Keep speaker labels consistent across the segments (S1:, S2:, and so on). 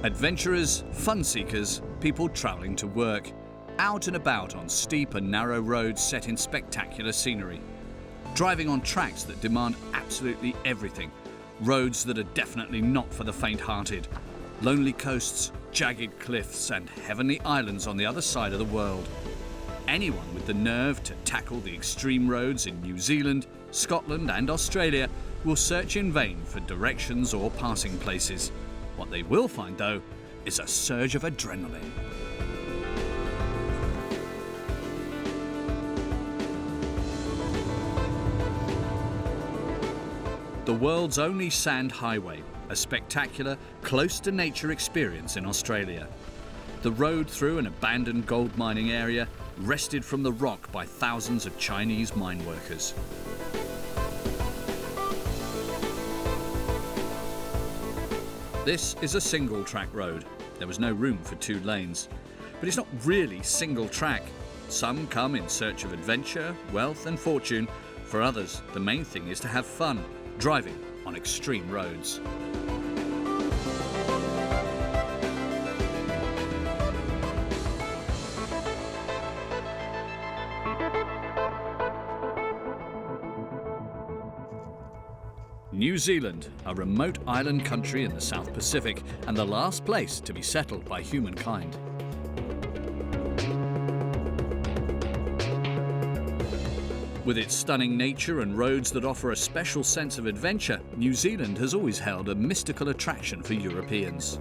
S1: Adventurers, fun seekers, people travelling to work. Out and about on steep and narrow roads set in spectacular scenery. Driving on tracks that demand absolutely everything. Roads that are definitely not for the faint-hearted. Lonely coasts, jagged cliffs and heavenly islands on the other side of the world. Anyone with the nerve to tackle the extreme roads in New Zealand, Scotland and Australia will search in vain for directions or passing places. What they will find, though, is a surge of adrenaline. The world's only sand highway, a spectacular, close-to-nature experience in Australia. The road through an abandoned gold mining area, wrested from the rock by thousands of Chinese mine workers. This is a single-track road. There was no room for two lanes. But it's not really single-track. Some come in search of adventure, wealth and fortune. For others, the main thing is to have fun, driving on extreme roads. New Zealand, a remote island country in the South Pacific and the last place to be settled by humankind. With its stunning nature and roads that offer a special sense of adventure, New Zealand has always held a mystical attraction for Europeans.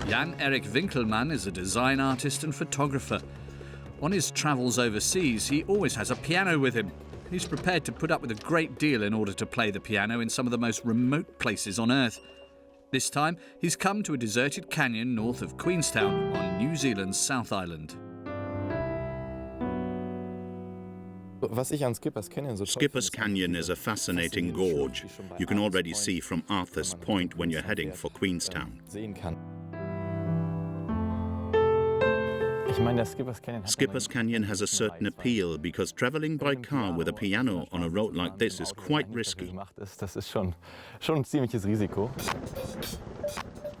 S1: Jan-Erik Winkelmann is a design artist and photographer. On his travels overseas, he always has a piano with him. He's prepared to put up with a great deal in order to play the piano in some of the most remote places on Earth. This time, he's come to a deserted canyon north of Queenstown on New Zealand's South Island.
S2: Skipper's Canyon is a fascinating gorge. You can already see from Arthur's Point when you're heading for Queenstown. Skipper's Canyon has a certain appeal because traveling by car with a piano on a road like this is quite risky.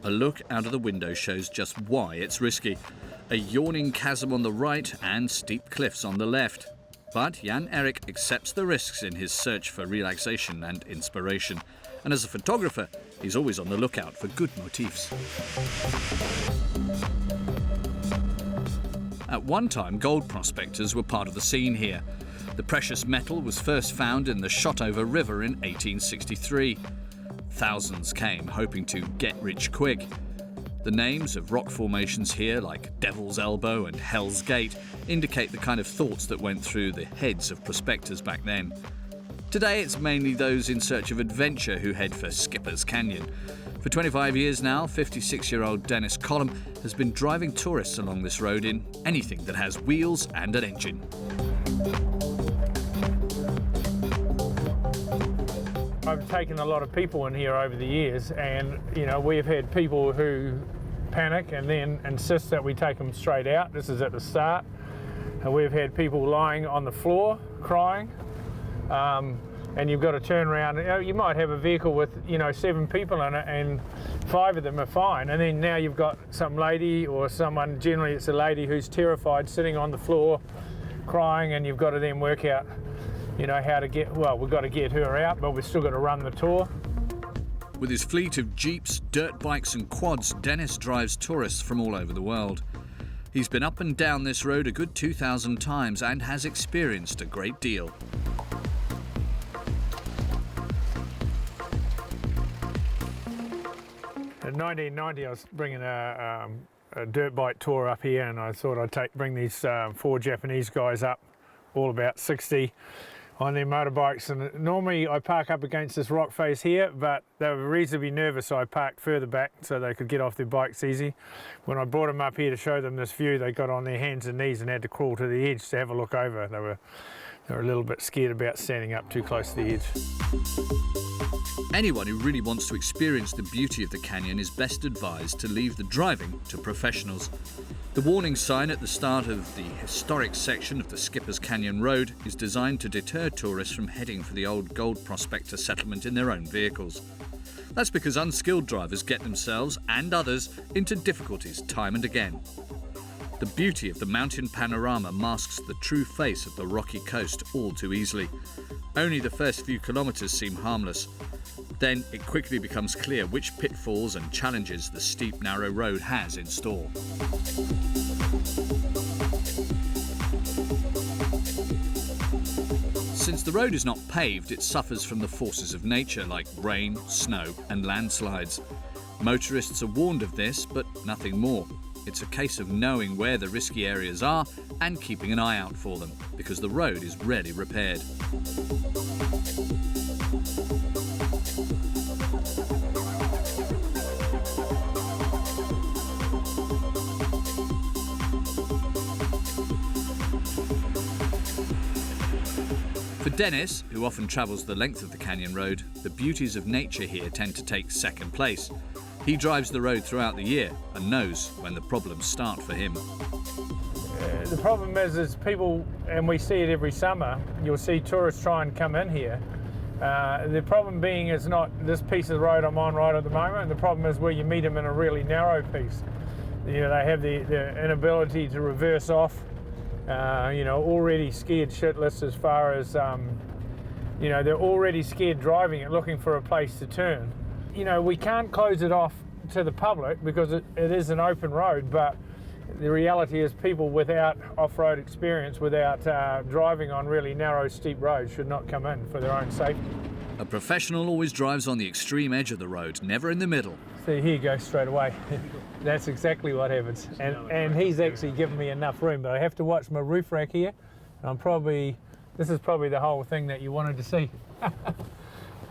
S1: A look out of the window shows just why it's risky. A yawning chasm on the right and steep cliffs on the left. But Jan-Erik accepts the risks in his search for relaxation and inspiration. And as a photographer, he's always on the lookout for good motifs. At one time, gold prospectors were part of the scene here. The precious metal was first found in the Shotover River in 1863. Thousands came hoping to get rich quick. The names of rock formations here, like Devil's Elbow and Hell's Gate, indicate the kind of thoughts that went through the heads of prospectors back then. Today, it's mainly those in search of adventure who head for Skipper's Canyon. For 25 years now, 56-year-old Dennis Collum has been driving tourists along this road in anything that has wheels and an engine.
S3: I've taken a lot of people in here over the years, and we've had people who panic and then insist that we take them straight out. This is at the start. And we've had people lying on the floor crying. And you've got to turn around. You might have a vehicle with 7 people in it and 5 of them are fine, and then now you've got some lady or someone, generally it's a lady, who's terrified, sitting on the floor crying, and you've got to then work out how to get, we've got to get her out, but we've still got to run the tour.
S1: With his fleet of jeeps, dirt bikes and quads, Dennis drives tourists from all over the world. He's been up and down this road a good 2,000 times and has experienced a great deal.
S3: In 1990, I was bringing a dirt bike tour up here, and I thought I'd bring these 4 Japanese guys up, all about 60, on their motorbikes. And normally I park up against this rock face here, but they were reasonably nervous, so I parked further back so they could get off their bikes easy. When I brought them up here to show them this view, they got on their hands and knees and had to crawl to the edge to have a look over. They were a little bit scared about standing up too close to the edge.
S1: Anyone who really wants to experience the beauty of the canyon is best advised to leave the driving to professionals. The warning sign at the start of the historic section of the Skipper's Canyon Road is designed to deter tourists from heading for the old gold prospector settlement in their own vehicles. That's because unskilled drivers get themselves and others into difficulties time and again. The beauty of the mountain panorama masks the true face of the rocky coast all too easily. Only the first few kilometres seem harmless. Then it quickly becomes clear which pitfalls and challenges the steep, narrow road has in store. Since the road is not paved, it suffers from the forces of nature like rain, snow and landslides. Motorists are warned of this, but nothing more. It's a case of knowing where the risky areas are and keeping an eye out for them, because the road is rarely repaired. For Dennis, who often travels the length of the canyon road, the beauties of nature here tend to take second place. He drives the road throughout the year and knows when the problems start for him.
S3: The problem is people, and we see it every summer, you'll see tourists try and come in here. The problem being is not this piece of the road I'm on right at the moment. The problem is where you meet them in a really narrow piece. You know, they have the inability to reverse off. You know, already scared shitless as far as, you know, they're already scared driving it, looking for a place to turn. You know, we can't close it off to the public because it is an open road, but the reality is people without off-road experience, without driving on really narrow, steep roads should not come in for their own safety.
S1: A professional always drives on the extreme edge of the road, never in the middle.
S3: So here you go straight away. That's exactly what happens. And he's actually given me enough room, but I have to watch my roof rack here. This is probably the whole thing that you wanted to see.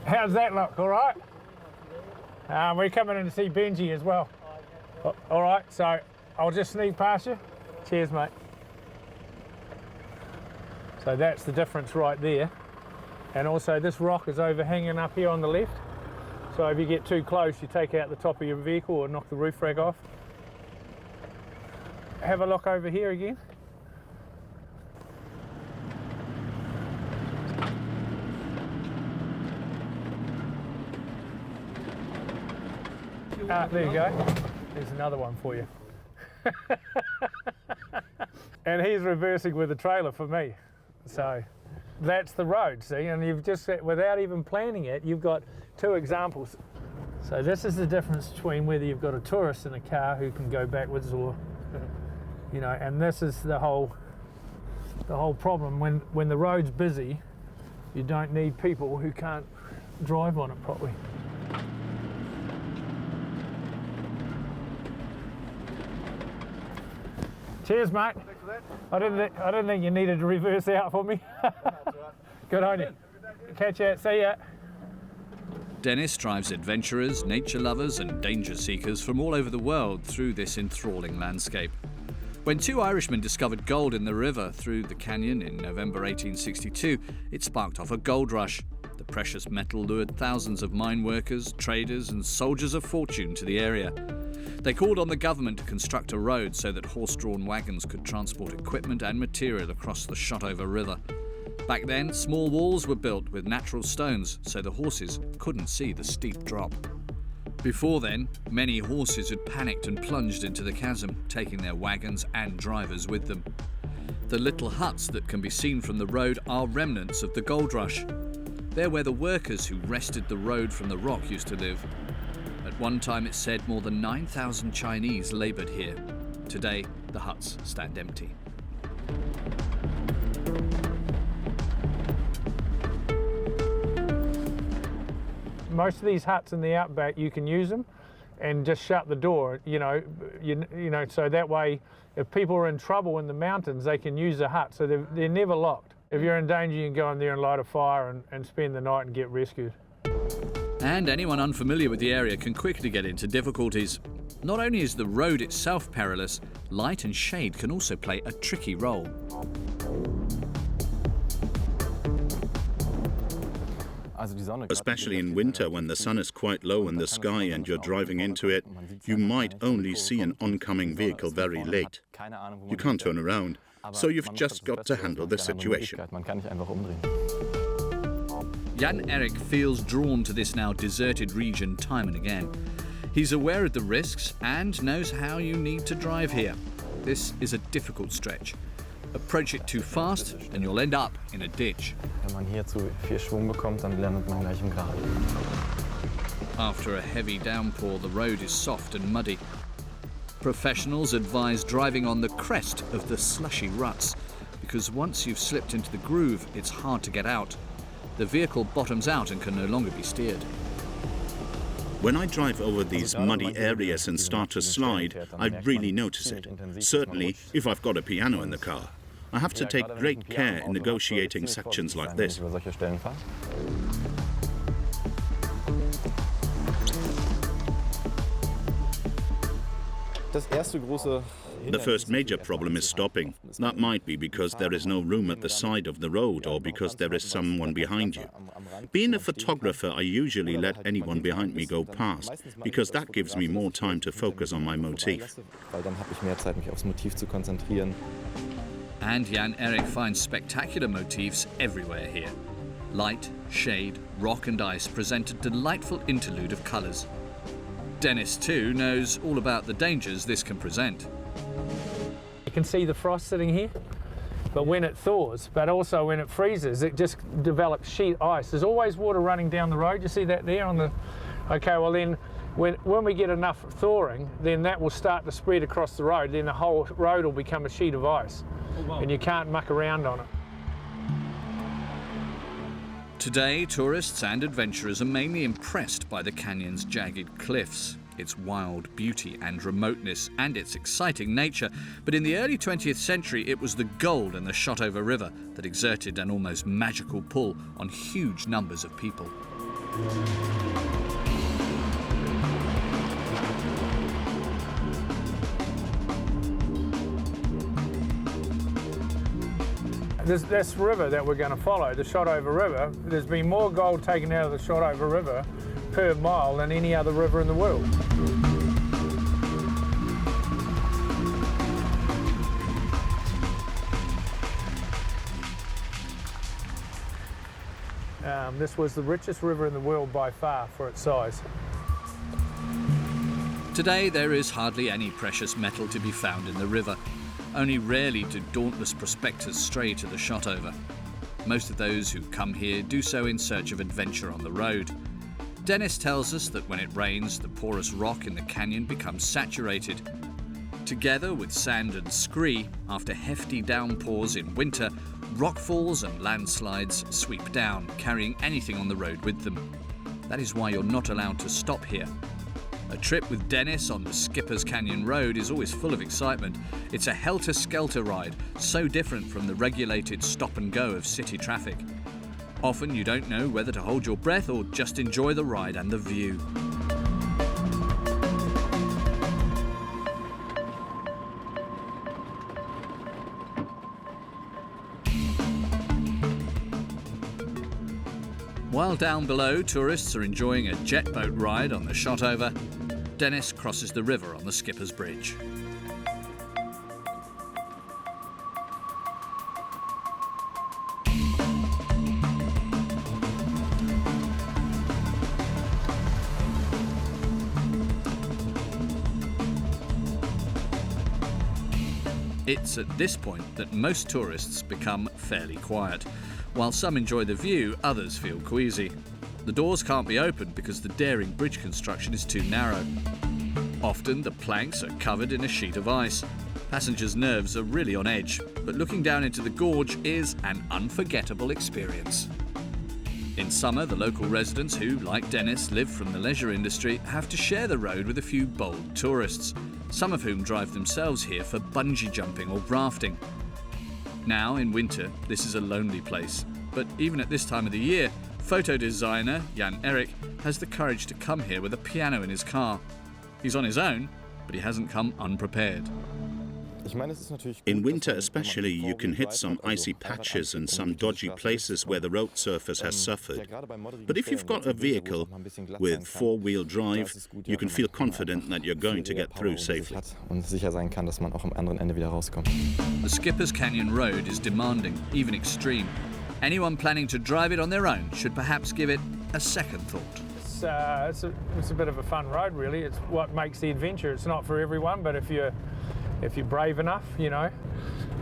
S3: How's that look, all right? We're coming in to see Benji as well. All right, so I'll just sneak past you. Cheers, mate. So that's the difference right there. And also this rock is overhanging up here on the left. So if you get too close, you take out the top of your vehicle or knock the roof rack off. Have a look over here again. There you go. There's another one for you. And he's reversing with the trailer for me. So that's the road, see, and you've just, without even planning it, you've got two examples. So this is the difference between whether you've got a tourist in a car who can go backwards or, you know, and this is the whole problem. When the road's busy, you don't need people who can't drive on it properly. Cheers, mate. Thanks for that. I didn't think you needed to reverse out for me. Good on you. Catch you. See ya.
S1: Dennis drives adventurers, nature lovers and danger seekers from all over the world through this enthralling landscape. When two Irishmen discovered gold in the river through the canyon in November 1862, it sparked off a gold rush. The precious metal lured thousands of mine workers, traders and soldiers of fortune to the area. They called on the government to construct a road so that horse-drawn wagons could transport equipment and material across the Shotover River. Back then, small walls were built with natural stones so the horses couldn't see the steep drop. Before then, many horses had panicked and plunged into the chasm, taking their wagons and drivers with them. The little huts that can be seen from the road are remnants of the gold rush. They're where the workers who wrested the road from the rock used to live. At one time, it's said more than 9,000 Chinese laboured here. Today, the huts stand empty.
S3: Most of these huts in the outback, you can use them and just shut the door, you know, so that way if people are in trouble in the mountains, they can use the hut, so they're never locked. If you're in danger, you can go in there and light a fire and spend the night and get rescued.
S1: And anyone unfamiliar with the area can quickly get into difficulties. Not only is the road itself perilous, light and shade can also play a tricky role.
S2: Especially in winter when the sun is quite low in the sky and you're driving into it, you might only see an oncoming vehicle very late. You can't turn around, so you've just got to handle the situation.
S1: Jan Erik feels drawn to this now deserted region time and again. He's aware of the risks and knows how you need to drive here. This is a difficult stretch. Approach it too fast and you'll end up in a ditch. After a heavy downpour, the road is soft and muddy. Professionals advise driving on the crest of the slushy ruts, because once you've slipped into the groove, it's hard to get out. The vehicle bottoms out and can no longer be steered.
S2: When I drive over these muddy areas and start to slide, I really notice it. Certainly, if I've got a piano in the car. I have to take great care in negotiating sections like this. The first major problem is stopping. That might be because there is no room at the side of the road or because there is someone behind you. Being a photographer, I usually let anyone behind me go past, because that gives me more time to focus on my motif.
S1: And Jan Erik finds spectacular motifs everywhere here. Light, shade, rock and ice present a delightful interlude of colours. Dennis, too, knows all about the dangers this can present.
S3: You can see the frost sitting here, but when it thaws, but also when it freezes, it just develops sheet ice. There's always water running down the road. You see that there on the... Okay, well then, when we get enough thawing, then that will start to spread across the road. Then the whole road will become a sheet of ice, and you can't muck around on it.
S1: Today, tourists and adventurers are mainly impressed by the canyon's jagged cliffs, its wild beauty and remoteness, and its exciting nature. But in the early 20th century, it was the gold in the Shotover River that exerted an almost magical pull on huge numbers of people.
S3: This river that we're going to follow, the Shotover River, there's been more gold taken out of the Shotover River per mile than any other river in the world. This was the richest river in the world by far for its size.
S1: Today there is hardly any precious metal to be found in the river. Only rarely do dauntless prospectors stray to the Shotover. Most of those who come here do so in search of adventure on the road. Dennis tells us that when it rains, the porous rock in the canyon becomes saturated. Together with sand and scree, after hefty downpours in winter, rockfalls and landslides sweep down, carrying anything on the road with them. That is why you're not allowed to stop here. A trip with Dennis on the Skipper's Canyon Road is always full of excitement. It's a helter-skelter ride, so different from the regulated stop-and-go of city traffic. Often you don't know whether to hold your breath or just enjoy the ride and the view. While down below, tourists are enjoying a jet boat ride on the Shotover, Dennis crosses the river on the Skipper's Bridge. It's at this point that most tourists become fairly quiet. While some enjoy the view, others feel queasy. The doors can't be opened because the daring bridge construction is too narrow. Often the planks are covered in a sheet of ice. Passengers' nerves are really on edge, but looking down into the gorge is an unforgettable experience. In summer, the local residents who, like Dennis, live from the leisure industry have to share the road with a few bold tourists, some of whom drive themselves here for bungee jumping or rafting. Now, in winter, this is a lonely place, but even at this time of the year, photo designer Jan Erik has the courage to come here with a piano in his car. He's on his own, but he hasn't come unprepared.
S2: In winter especially, you can hit some icy patches and some dodgy places where the road surface has suffered. But if you've got a vehicle with four-wheel drive, you can feel confident that you're going to get through safely.
S1: The Skipper's Canyon Road is demanding, even extreme. Anyone planning to drive it on their own should perhaps give it a second thought.
S3: It's a bit of a fun road, really. It's what makes the adventure. It's not for everyone, but if you're brave enough, you know,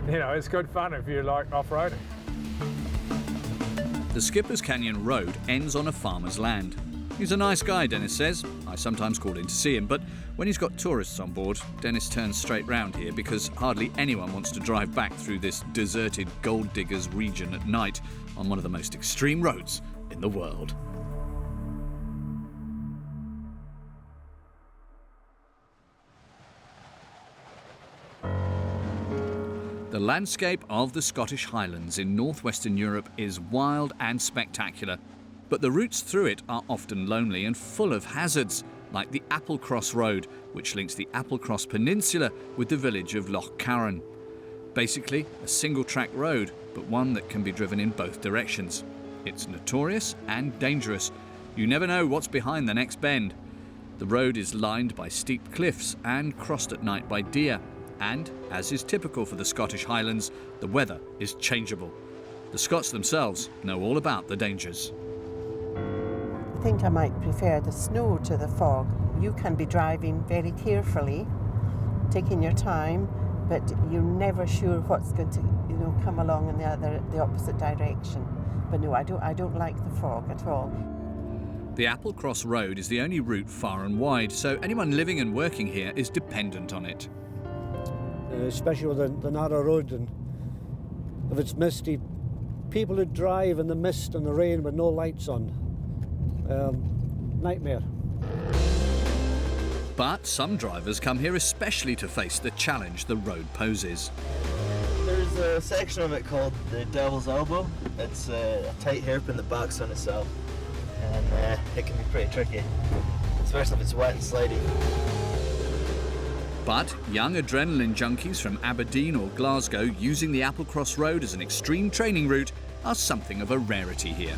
S3: it's good fun if you like off-roading.
S1: The Skipper's Canyon Road ends on a farmer's land. He's a nice guy, Dennis says. I sometimes call in to see him, but when he's got tourists on board, Dennis turns straight round here because hardly anyone wants to drive back through this deserted gold diggers region at night on one of the most extreme roads in the world. The landscape of the Scottish Highlands in northwestern Europe is wild and spectacular, but the routes through it are often lonely and full of hazards, like the Applecross Road, which links the Applecross Peninsula with the village of Loch Carron. Basically, a single-track road, but one that can be driven in both directions. It's notorious and dangerous. You never know what's behind the next bend. The road is lined by steep cliffs and crossed at night by deer. And, as is typical for the Scottish Highlands, the weather is changeable. The Scots themselves know all about the dangers.
S4: I think I might prefer the snow to the fog. You can be driving very carefully, taking your time, but you're never sure what's going to, come along in the opposite direction. But no, I don't like the fog at all.
S1: The Applecross Road is the only route far and wide, so anyone living and working here is dependent on it.
S5: Especially with the narrow road, and if it's misty, people who drive in the mist and the rain with no lights on, nightmare.
S1: But some drivers come here especially to face the challenge the road poses.
S6: There's a section of it called the Devil's Elbow. It's a tight hairpin that backs on itself, and it can be pretty tricky, especially if it's wet and slidey.
S1: But young adrenaline junkies from Aberdeen or Glasgow using the Applecross Road as an extreme training route are something of a rarity here.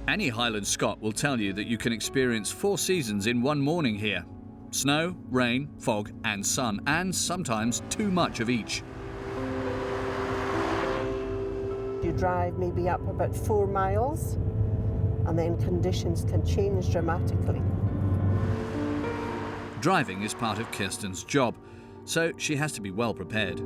S1: Any Highland Scot will tell you that you can experience 4 seasons in one morning here. Snow, rain, fog and sun, and sometimes too much of each.
S4: You drive maybe up about 4 miles, and then conditions can change dramatically.
S1: Driving is part of Kirsten's job, so she has to be well prepared.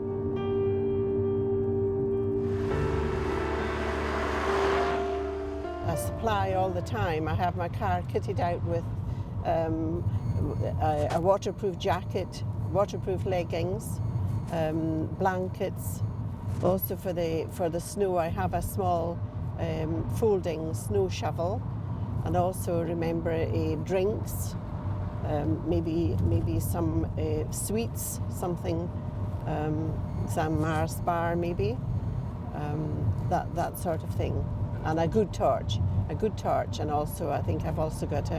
S4: I supply all the time. I have my car kitted out with a waterproof jacket, waterproof leggings, blankets. Also for the snow, I have a small folding snow shovel, and also remember drinks, maybe some sweets, something, some Mars bar maybe, that sort of thing, and a good torch, and also I think I have also got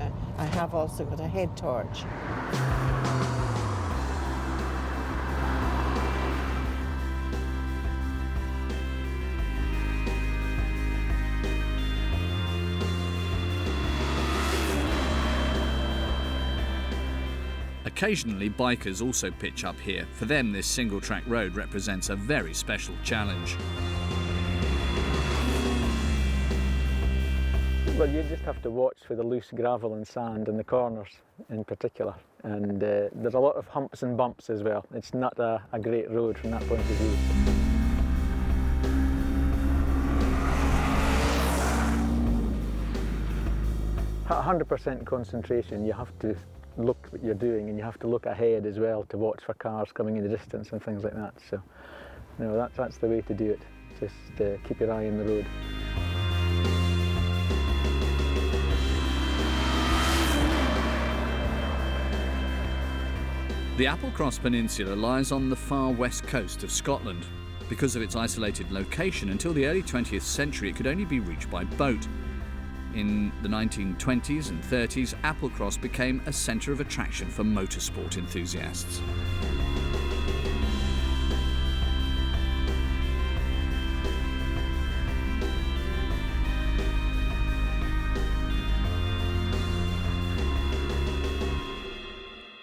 S4: a head torch.
S1: Occasionally, bikers also pitch up here. For them, this single-track road represents a very special challenge.
S7: Well, you just have to watch for the loose gravel and sand in the corners in particular. And there's a lot of humps and bumps as well. It's not a great road from that point of view. 100% concentration. You have to look what you're doing, and you have to look ahead as well to watch for cars coming in the distance and things like that. So, that's the way to do it. Just keep your eye on the road.
S1: The Applecross Peninsula lies on the far west coast of Scotland. Because of its isolated location, until the early 20th century it could only be reached by boat. In the 1920s and 30s, Applecross became a centre of attraction for motorsport enthusiasts.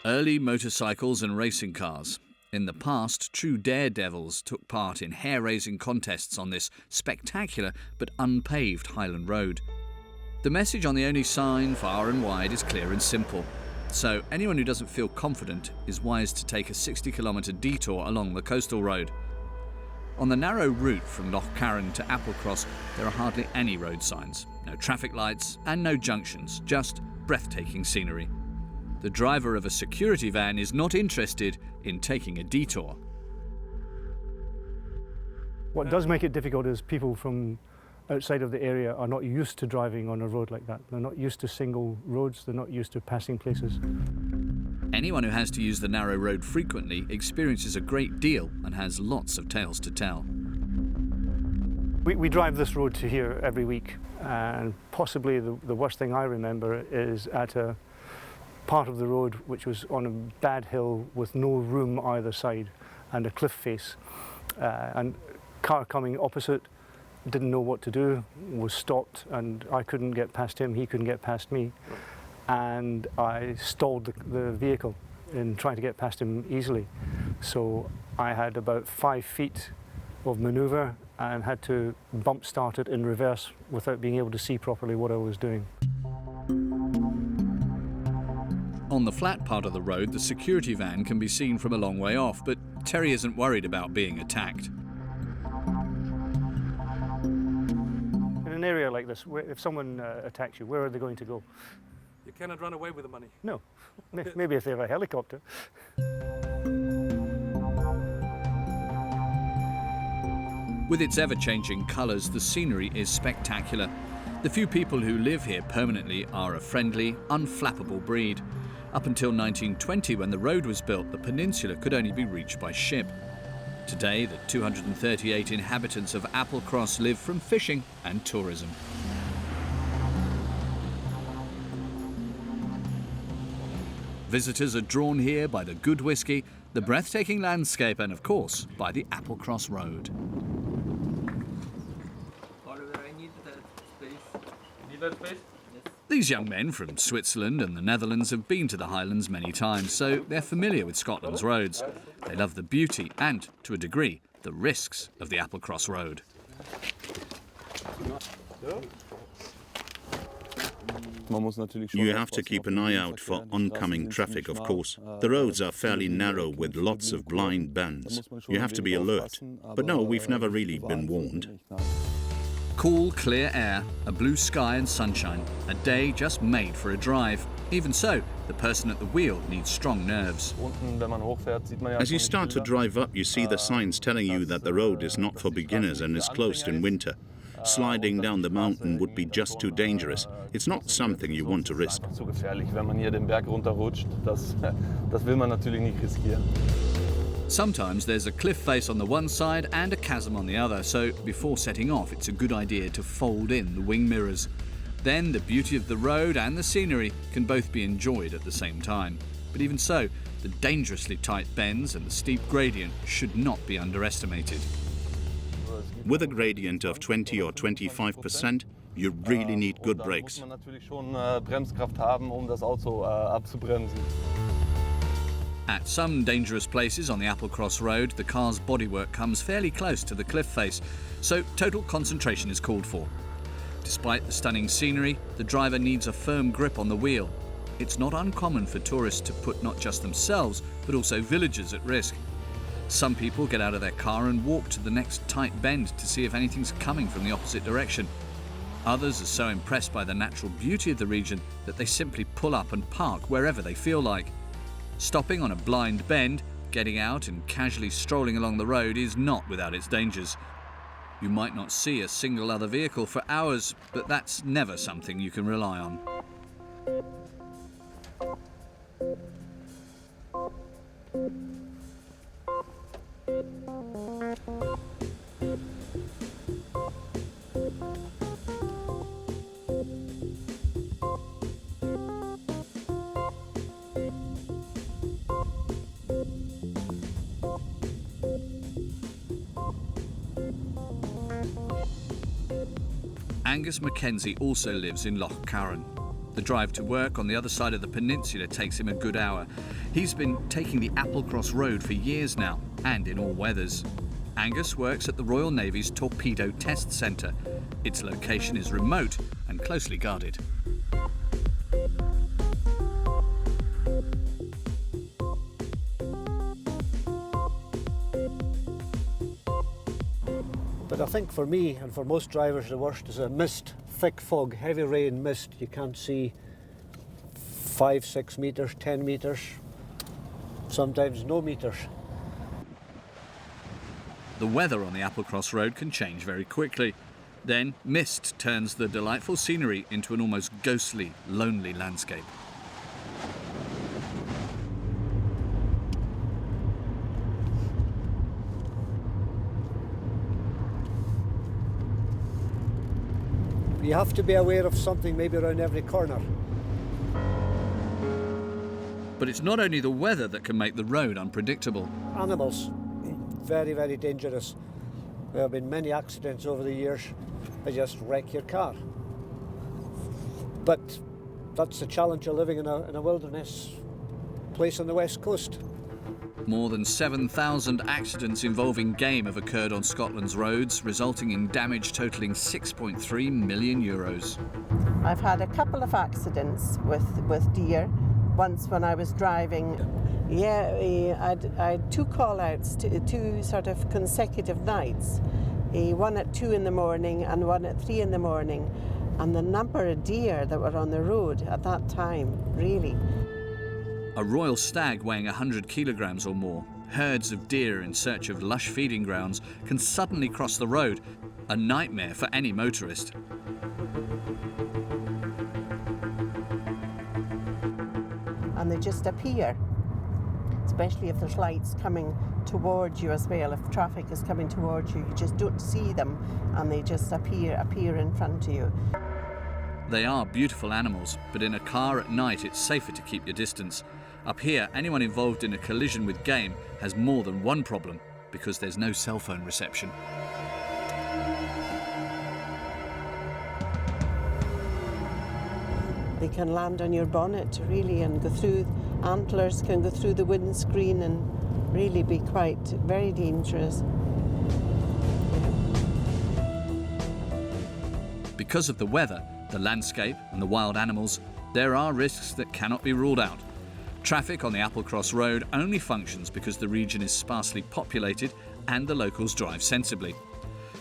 S1: Early motorcycles and racing cars. In the past, true daredevils took part in hair-raising contests on this spectacular but unpaved Highland road. The message on the only sign far and wide is clear and simple. So anyone who doesn't feel confident is wise to take a 60-kilometre detour along the coastal road. On the narrow route from Loch Carron to Applecross, there are hardly any road signs, no traffic lights and no junctions, just breathtaking scenery. The driver of a security van is not interested in taking a detour.
S5: What does make it difficult is people from outside of the area are not used to driving on a road like that. They're not used to single roads, they're not used to passing places.
S1: Anyone who has to use the narrow road frequently experiences a great deal and has lots of tales to tell.
S5: We drive this road to here every week, and possibly the worst thing I remember is at a part of the road which was on a bad hill with no room either side and a cliff face, and car coming opposite didn't know what to do, was stopped, and I couldn't get past him, he couldn't get past me, and I stalled the vehicle in trying to get past him easily. So I had about 5 feet of manoeuvre and had to bump start it in reverse without being able to see properly what I was doing.
S1: On the flat part of the road, the security van can be seen from a long way off, but Terry isn't worried about being attacked.
S5: In an area like this, if someone attacks you, where are they going to go?
S8: You cannot run away with the money.
S5: No. Maybe if they have a helicopter.
S1: With its ever-changing colours, the scenery is spectacular. The few people who live here permanently are a friendly, unflappable breed. Up until 1920, when the road was built, the peninsula could only be reached by ship. Today, the 238 inhabitants of Applecross live from fishing and tourism. Visitors are drawn here by the good whisky, the breathtaking landscape, and of course, by the Applecross Road. These young men from Switzerland and the Netherlands have been to the Highlands many times, so they're familiar with Scotland's roads. They love the beauty and, to a degree, the risks of the Applecross Road.
S2: You have to keep an eye out for oncoming traffic, of course. The roads are fairly narrow with lots of blind bends. You have to be alert. But no, we've never really been warned.
S1: Cool, clear air, a blue sky and sunshine, a day just made for a drive. Even so, the person at the wheel needs strong nerves.
S2: As you start to drive up, you see the signs telling you that the road is not for beginners and is closed in winter. Sliding down the mountain would be just too dangerous. It's not something you want to risk.
S1: Sometimes there's a cliff face on the one side and a chasm on the other, so before setting off it's a good idea to fold in the wing mirrors. Then the beauty of the road and the scenery can both be enjoyed at the same time. But even so, the dangerously tight bends and the steep gradient should not be underestimated.
S2: With a gradient of 20 or 25%, you really need good brakes.
S1: At some dangerous places on the Applecross Road, the car's bodywork comes fairly close to the cliff face, so total concentration is called for. Despite the stunning scenery, the driver needs a firm grip on the wheel. It's not uncommon for tourists to put not just themselves, but also villagers at risk. Some people get out of their car and walk to the next tight bend to see if anything's coming from the opposite direction. Others are so impressed by the natural beauty of the region that they simply pull up and park wherever they feel like. Stopping on a blind bend, getting out and casually strolling along the road is not without its dangers. You might not see a single other vehicle for hours, but that's never something you can rely on. Angus Mackenzie also lives in Loch Carron. The drive to work on the other side of the peninsula takes him a good hour. He's been taking the Applecross road for years now, and in all weathers. Angus works at the Royal Navy's Torpedo Test Centre. Its location is remote and closely guarded.
S9: But I think for me and for most drivers the worst is a mist, thick fog, heavy rain, mist. You can't see 5, 6 metres, 10 metres, sometimes no metres.
S1: The weather on the Applecross road can change very quickly. Then mist turns the delightful scenery into an almost ghostly, lonely landscape.
S9: You have to be aware of something maybe around every corner.
S1: But it's not only the weather that can make the road unpredictable.
S9: Animals, very, very dangerous. There have been many accidents over the years. They just wreck your car. But that's the challenge of living in a wilderness place on the west coast.
S1: More than 7,000 accidents involving game have occurred on Scotland's roads, resulting in damage totalling €6.3 million.
S4: I've had a couple of accidents with deer. Once when I was driving, I had 2 call-outs, 2 sort of consecutive nights. One at 2 in the morning and one at 3 in the morning. And the number of deer that were on the road at that time, really.
S1: A royal stag weighing 100 kilograms or more, herds of deer in search of lush feeding grounds can suddenly cross the road, a nightmare for any motorist.
S4: And they just appear, especially if there's lights coming towards you as well. If traffic is coming towards you, you just don't see them and they just appear in front of you.
S1: They are beautiful animals, but in a car at night it's safer to keep your distance. Up here, anyone involved in a collision with game has more than one problem, because there's no cell phone reception.
S4: They can land on your bonnet, really, and go through, antlers can go through the windscreen and really be very dangerous.
S1: Because of the weather, the landscape and the wild animals, there are risks that cannot be ruled out. Traffic on the Applecross road only functions because the region is sparsely populated and the locals drive sensibly.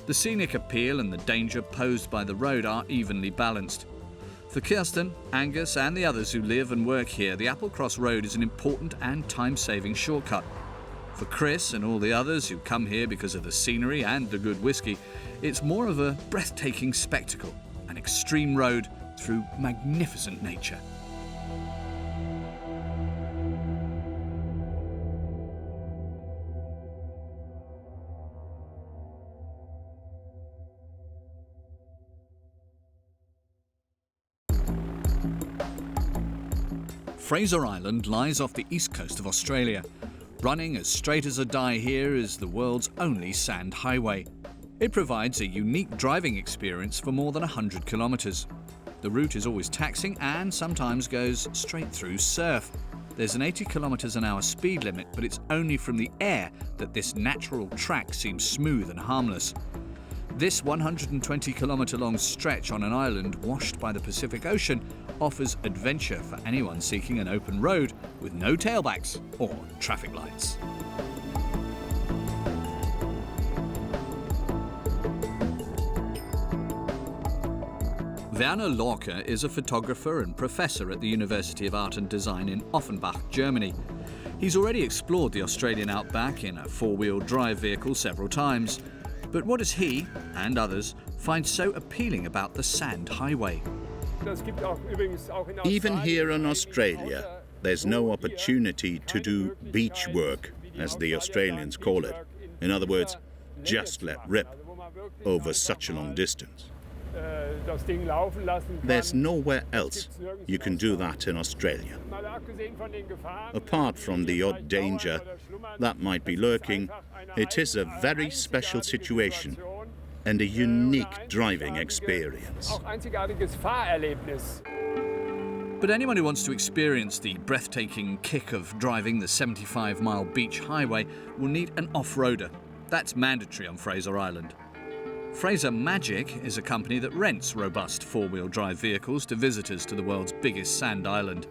S1: The scenic appeal and the danger posed by the road are evenly balanced. For Kirsten, Angus and the others who live and work here, the Applecross road is an important and time-saving shortcut. For Chris and all the others who come here because of the scenery and the good whiskey, it's more of a breathtaking spectacle, an extreme road through magnificent nature. Fraser Island lies off the east coast of Australia. Running as straight as a die here is the world's only sand highway. It provides a unique driving experience for more than 100 kilometres. The route is always taxing and sometimes goes straight through surf. There's an 80 kilometres an hour speed limit, but it's only from the air that this natural track seems smooth and harmless. This 120 kilometre long stretch on an island washed by the Pacific Ocean offers adventure for anyone seeking an open road with no tailbacks or traffic lights. Werner Lorca is a photographer and professor at the University of Art and Design in Offenbach, Germany. He's already explored the Australian outback in a four-wheel drive vehicle several times. But what does he, and others, find so appealing about the sand highway?
S2: Even here in Australia, there's no opportunity to do beach work, as the Australians call it. In other words, just let rip over such a long distance. There's nowhere else you can do that in Australia. Apart from the odd danger that might be lurking, it is a very special situation, and a unique driving experience.
S1: But anyone who wants to experience the breathtaking kick of driving the 75-mile beach highway will need an off-roader. That's mandatory on Fraser Island. Fraser Magic is a company that rents robust four-wheel drive vehicles to visitors to the world's biggest sand island.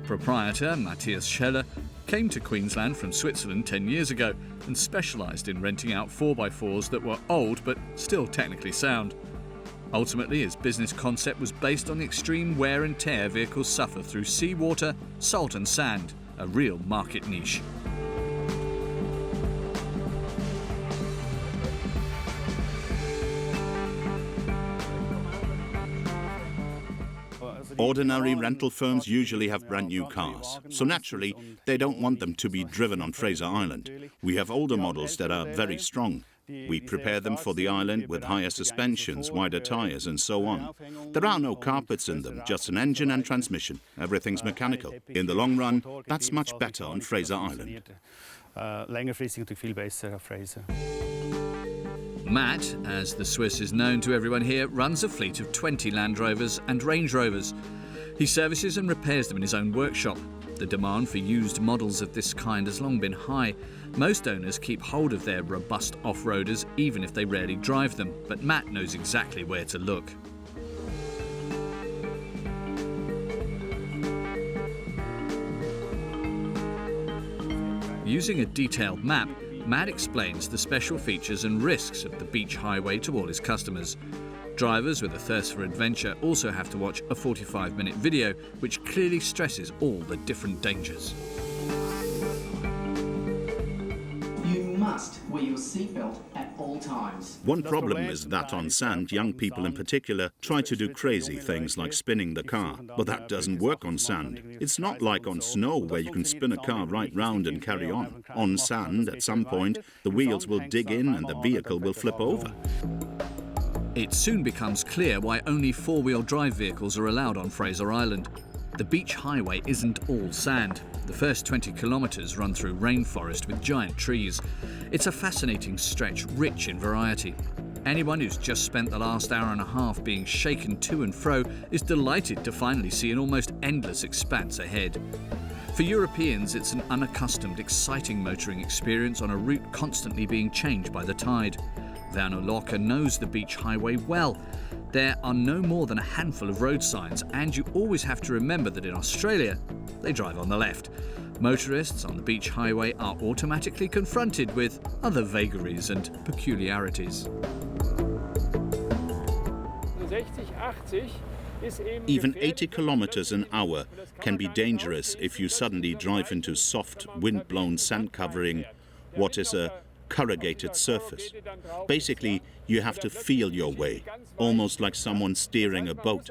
S1: Proprietor Matthias Scheller came to Queensland from Switzerland 10 years ago and specialised in renting out 4x4s that were old but still technically sound. Ultimately, his business concept was based on the extreme wear and tear vehicles suffer through seawater, salt and sand, a real market niche.
S2: Ordinary rental firms usually have brand new cars, so naturally they don't want them to be driven on Fraser Island. We have older models that are very strong. We prepare them for the island with higher suspensions, wider tyres and so on. There are no carpets in them, just an engine and transmission. Everything's mechanical. In the long run, that's much better on Fraser Island.
S1: Matt, as the Swiss is known to everyone here, runs a fleet of 20 Land Rovers and Range Rovers. He services and repairs them in his own workshop. The demand for used models of this kind has long been high. Most owners keep hold of their robust off-roaders even if they rarely drive them, but Matt knows exactly where to look. Using a detailed map, Matt explains the special features and risks of the beach highway to all his customers. Drivers with a thirst for adventure also have to watch a 45-minute video which clearly stresses all the different dangers.
S10: You must wear your seatbelt at all times.
S2: One problem is that on sand, young people in particular try to do crazy things like spinning the car, but that doesn't work on sand. It's not like on snow where you can spin a car right round and carry on. On sand, at some point, the wheels will dig in and the vehicle will flip over.
S1: It soon becomes clear why only four-wheel drive vehicles are allowed on Fraser Island. The beach highway isn't all sand. The first 20 kilometres run through rainforest with giant trees. It's a fascinating stretch, rich in variety. Anyone who's just spent the last hour and a half being shaken to and fro is delighted to finally see an almost endless expanse ahead. For Europeans, it's an unaccustomed, exciting motoring experience on a route constantly being changed by the tide. Werner Lorca knows the beach highway well. There are no more than a handful of road signs, and you always have to remember that in Australia, they drive on the left. Motorists on the beach highway are automatically confronted with other vagaries and peculiarities.
S2: Even 80 kilometers an hour can be dangerous if you suddenly drive into soft, wind-blown sand covering what is a corrugated surface. Basically, you have to feel your way, almost like someone steering a boat.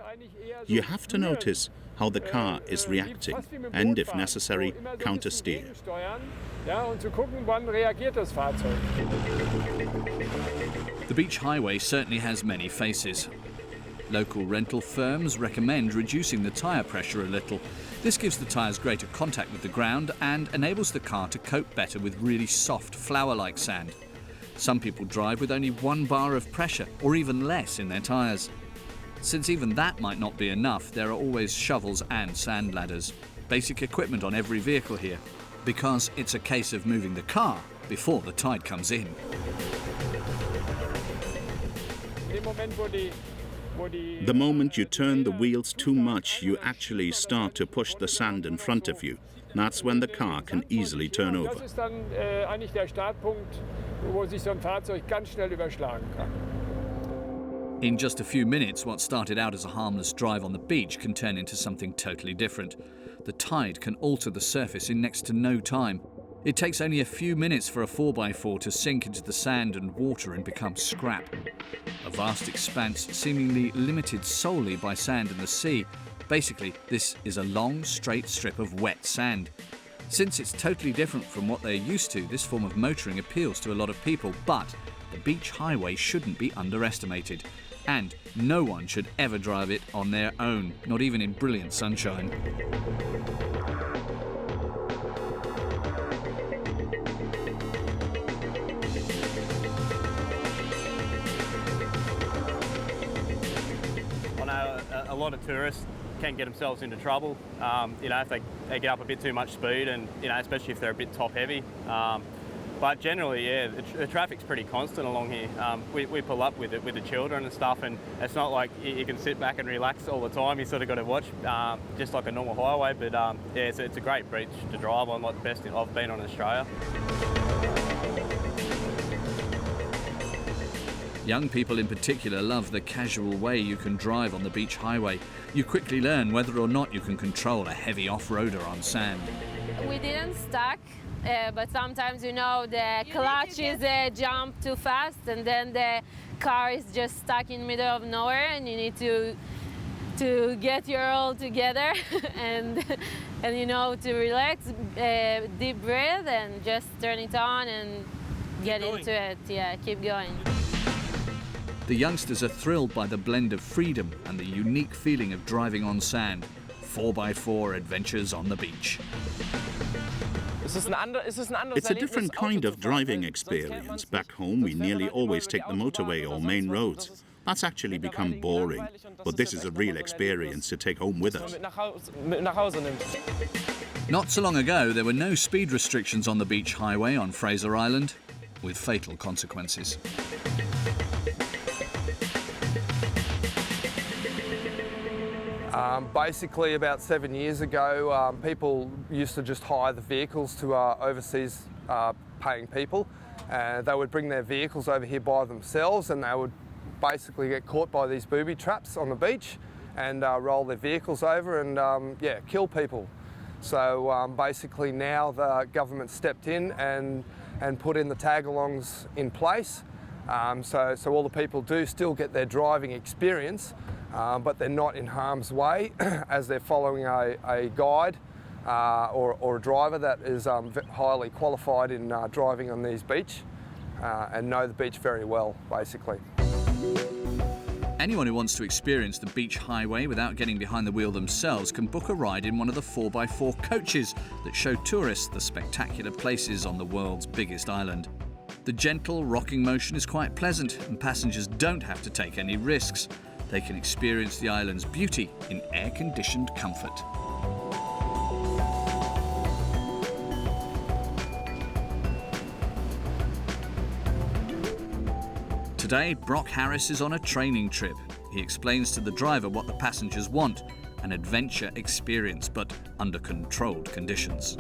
S2: You have to notice how the car is reacting and, if necessary, countersteer.
S1: The beach highway certainly has many faces. Local rental firms recommend reducing the tyre pressure a little. This gives the tyres greater contact with the ground and enables the car to cope better with really soft, flour-like sand. Some people drive with only 1 bar of pressure, or even less, in their tyres. Since even that might not be enough, there are always shovels and sand ladders. Basic equipment on every vehicle here, because it's a case of moving the car before the tide comes in.
S2: The moment you turn the wheels too much, you actually start to push the sand in front of you. That's when the car can easily turn over.
S1: In just a few minutes, what started out as a harmless drive on the beach can turn into something totally different. The tide can alter the surface in next to no time. It takes only a few minutes for a 4x4 to sink into the sand and water and become scrap. A vast expanse seemingly limited solely by sand and the sea. Basically, this is a long, straight strip of wet sand. Since it's totally different from what they're used to, this form of motoring appeals to a lot of people, but the beach highway shouldn't be underestimated. And no one should ever drive it on their own, not even in brilliant sunshine.
S11: lot of tourists can get themselves into trouble, you know, if they get up a bit too much speed, and, you know, especially if they're a bit top heavy. But generally, yeah, the traffic's pretty constant along here. We pull up with the children and stuff, and it's not like you can sit back and relax all the time. You sort of got to watch, just like a normal highway. But yeah, it's a great beach to drive on, like the best I've been on in Australia.
S1: Young people in particular love the casual way you can drive on the beach highway. You quickly learn whether or not you can control a heavy off-roader on sand.
S12: We didn't stuck, but sometimes, you know, the clutch is jump too fast, and then the car is just stuck in the middle of nowhere, and you need to get your all together and you know, to relax, deep breath, and just turn it on and get into it. Yeah, keep going.
S1: The youngsters are thrilled by the blend of freedom and the unique feeling of driving on sand. 4x4 adventures on the beach.
S2: It's a different kind of driving experience. Back home, we nearly always take the motorway or main roads. That's actually become boring, but this is a real experience to take home with us.
S1: Not so long ago, there were no speed restrictions on the beach highway on Fraser Island, with fatal consequences.
S13: Basically, about 7 years ago, people used to just hire the vehicles to overseas paying people. They would bring their vehicles over here by themselves, and they would basically get caught by these booby traps on the beach and roll their vehicles over and yeah, kill people. So basically now the government stepped in and put in the tag-alongs in place. So all the people do still get their driving experience, but they're not in harm's way as they're following a guide or a driver that is highly qualified in driving on these beach and know the beach very well, basically.
S1: Anyone who wants to experience the beach highway without getting behind the wheel themselves can book a ride in one of the 4x4 coaches that show tourists the spectacular places on the world's biggest island. The gentle rocking motion is quite pleasant, and passengers don't have to take any risks. They can experience the island's beauty in air-conditioned comfort. Today, Brock Harris is on a training trip. He explains to the driver what the passengers want, an adventure experience, but under controlled conditions.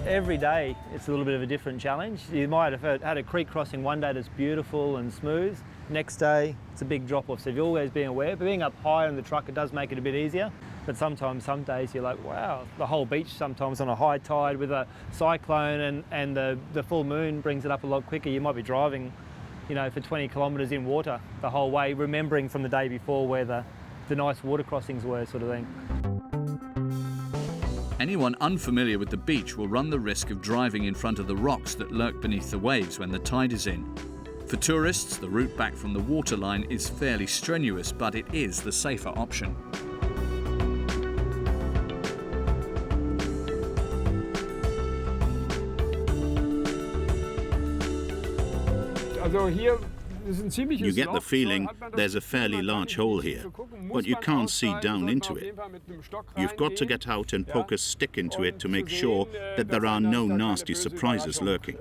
S14: Every day it's a little bit of a different challenge. You might have had a creek crossing one day that's beautiful and smooth. Next day it's a big drop off, so you've always been aware. But being up high on the truck, it does make it a bit easier. But sometimes, some days you're like, wow, the whole beach sometimes on a high tide with a cyclone and the full moon brings it up a lot quicker. You might be driving, you know, for 20 kilometres in water the whole way, remembering from the day before where the nice water crossings were, sort of thing.
S1: Anyone unfamiliar with the beach will run the risk of driving in front of the rocks that lurk beneath the waves when the tide is in. For tourists, the route back from the waterline is fairly strenuous, but it is the safer option.
S2: You get the feeling there's a fairly large hole here, but you can't see down into it. You've got to get out and poke a stick into it to make sure that there are no nasty surprises lurking.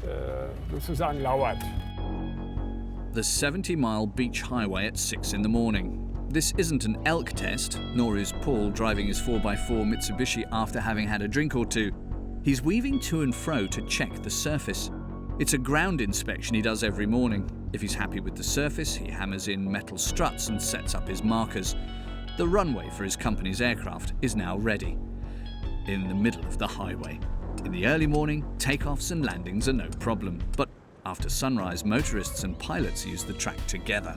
S1: The 70-mile beach highway at 6 in the morning. This isn't an elk test, nor is Paul driving his 4x4 Mitsubishi after having had a drink or two. He's weaving to and fro to check the surface. It's a ground inspection he does every morning. If he's happy with the surface, he hammers in metal struts and sets up his markers. The runway for his company's aircraft is now ready, in the middle of the highway. In the early morning, takeoffs and landings are no problem, but after sunrise, motorists and pilots use the track together.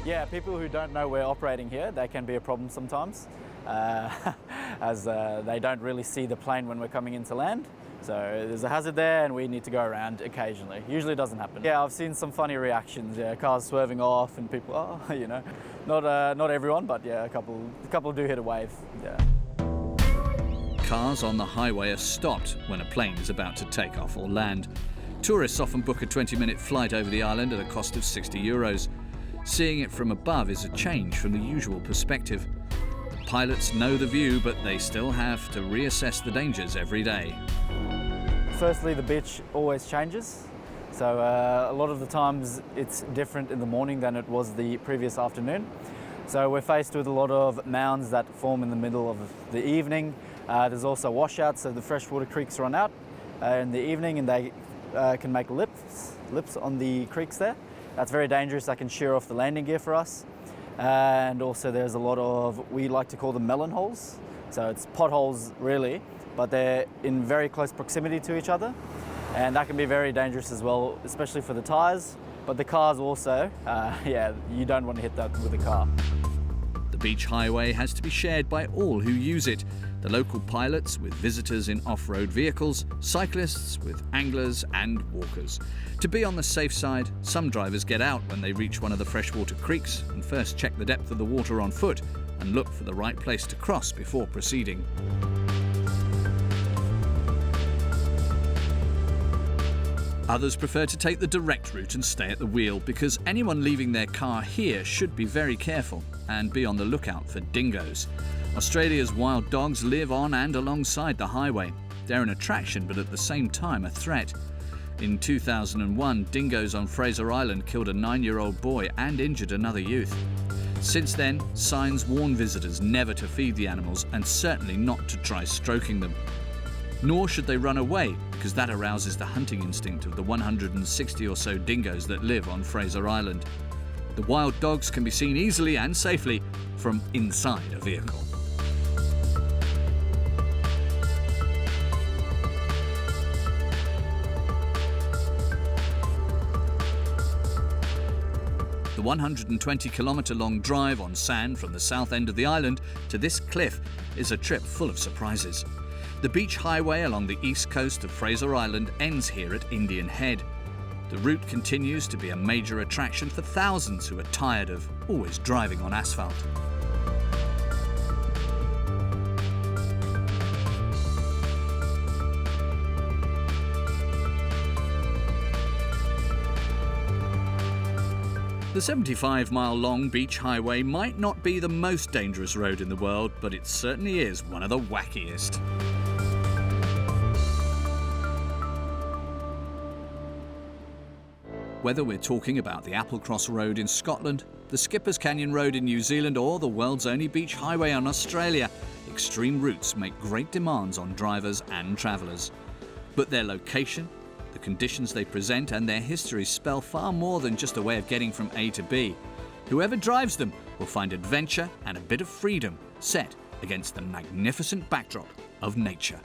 S15: Yeah, people who don't know we're operating here, they can be a problem sometimes. as they don't really see the plane when we're coming into land. So there's a hazard there and we need to go around occasionally. Usually it doesn't happen. Yeah, I've seen some funny reactions, yeah, cars swerving off and people, oh, you know, not everyone, but yeah, a couple do hit a wave, yeah.
S1: Cars on the highway are stopped when a plane is about to take off or land. Tourists often book a 20-minute flight over the island at a cost of €60. Seeing it from above is a change from the usual perspective. The pilots know the view, but they still have to reassess the dangers every day.
S15: Firstly, the beach always changes. So a lot of the times it's different in the morning than it was the previous afternoon. So we're faced with a lot of mounds that form in the middle of the evening. There's also washouts, so the freshwater creeks run out in the evening and they can make lips on the creeks there. That's very dangerous. That can shear off the landing gear for us. And also there's a lot of, we like to call them melon holes. So it's potholes really, but they're in very close proximity to each other. And that can be very dangerous as well, especially for the tyres. But the cars also, yeah, you don't want to hit that with a car.
S1: The beach highway has to be shared by all who use it. The local pilots with visitors in off-road vehicles, cyclists with anglers and walkers. To be on the safe side, some drivers get out when they reach one of the freshwater creeks and first check the depth of the water on foot and look for the right place to cross before proceeding. Others prefer to take the direct route and stay at the wheel because anyone leaving their car here should be very careful and be on the lookout for dingoes. Australia's wild dogs live on and alongside the highway. They're an attraction but at the same time a threat. In 2001, dingoes on Fraser Island killed a 9-year-old boy and injured another youth. Since then, signs warn visitors never to feed the animals and certainly not to try stroking them. Nor should they run away, because that arouses the hunting instinct of the 160 or so dingoes that live on Fraser Island. The wild dogs can be seen easily and safely from inside a vehicle. The 120-kilometre-long drive on sand from the south end of the island to this cliff is a trip full of surprises. The beach highway along the east coast of Fraser Island ends here at Indian Head. The route continues to be a major attraction for thousands who are tired of always driving on asphalt. The 75-mile-long beach highway might not be the most dangerous road in the world, but it certainly is one of the wackiest. Whether we're talking about the Applecross Road in Scotland, the Skipper's Canyon Road in New Zealand or the world's only beach highway in Australia, extreme routes make great demands on drivers and travellers. But their location, the conditions they present and their history spell far more than just a way of getting from A to B. Whoever drives them will find adventure and a bit of freedom set against the magnificent backdrop of nature.